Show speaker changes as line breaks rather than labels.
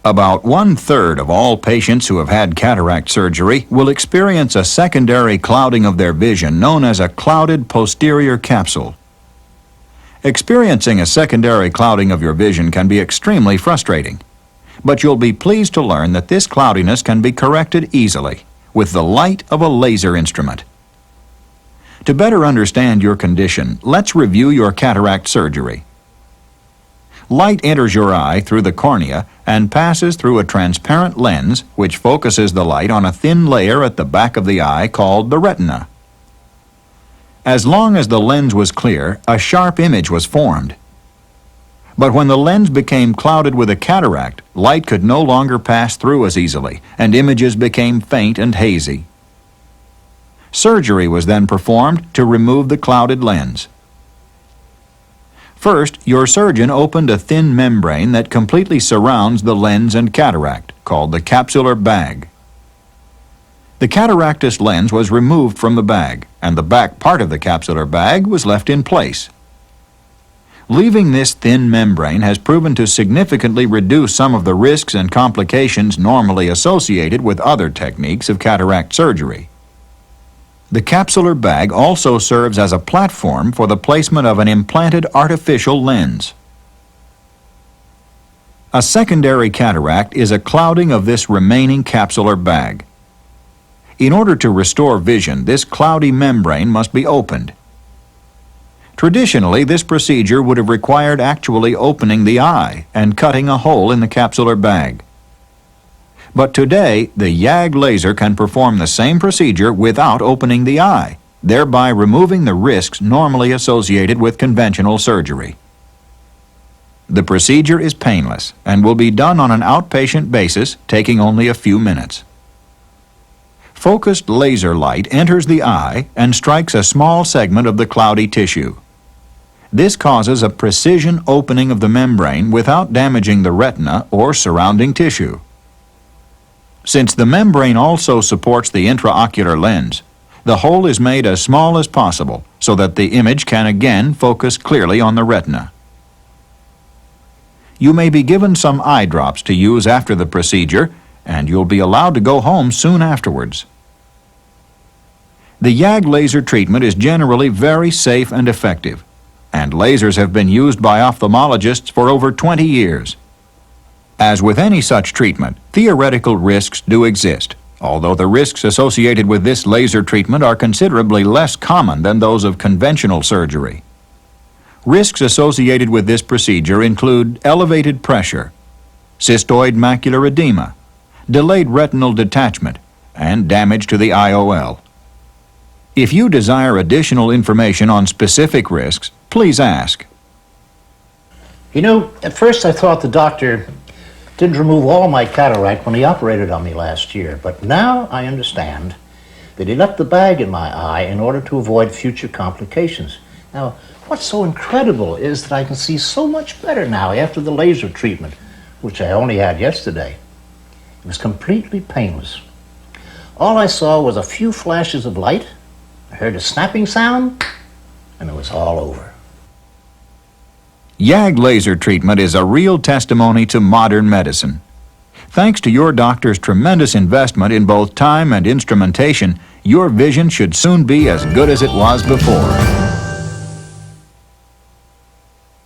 About 1/3 of all patients who have had cataract surgery will experience a secondary clouding of their vision known as a clouded posterior capsule. Experiencing a secondary clouding of your vision can be extremely frustrating, but you'll be pleased to learn that this cloudiness can be corrected easily with the light of a laser instrument. To better understand your condition, let's review your cataract surgery. Light enters your eye through the cornea and passes through a transparent lens which focuses the light on a thin layer at the back of the eye called the retina. As long as the lens was clear, a sharp image was formed. But when the lens became clouded with a cataract, light could no longer pass through as easily, and images became faint and hazy. Surgery was then performed to remove the clouded lens. First, your surgeon opened a thin membrane that completely surrounds the lens and cataract, called the capsular bag. The cataractous lens was removed from the bag, and the back part of the capsular bag was left in place. Leaving this thin membrane has proven to significantly reduce some of the risks and complications normally associated with other techniques of cataract surgery. The capsular bag also serves as a platform for the placement of an implanted artificial lens. A secondary cataract is a clouding of this remaining capsular bag. In order to restore vision, this cloudy membrane must be opened. Traditionally, this procedure would have required actually opening the eye and cutting a hole in the capsular bag. But today, the Yag laser can perform the same procedure without opening the eye, thereby removing the risks normally associated with conventional surgery. The procedure is painless and will be done on an outpatient basis, taking only a few minutes. Focused laser light enters the eye and strikes a small segment of the cloudy tissue. This causes a precision opening of the membrane without damaging the retina or surrounding tissue. Since the membrane also supports the intraocular lens, the hole is made as small as possible so that the image can again focus clearly on the retina. You may be given some eye drops to use after the procedure, and you'll be allowed to go home soon afterwards. The Yag laser treatment is generally very safe and effective, and lasers have been used by ophthalmologists for over 20 years. As with any such treatment, theoretical risks do exist, although the risks associated with this laser treatment are considerably less common than those of conventional surgery. Risks associated with this procedure include elevated pressure, cystoid macular edema, delayed retinal detachment, and damage to the IOL. If you desire additional information on specific risks, please ask.
You know, at first I thought the doctor didn't remove all my cataract when he operated on me last year, but now I understand that he left the bag in my eye in order to avoid future complications. Now, what's so incredible is that I can see so much better now after the laser treatment, which I only had yesterday. It was completely painless. All I saw was a few flashes of light, I heard a snapping sound, and it was all over.
Yag laser treatment is a real testimony to modern medicine. Thanks to your doctor's tremendous investment in both time and instrumentation, your vision should soon be as good as it was before.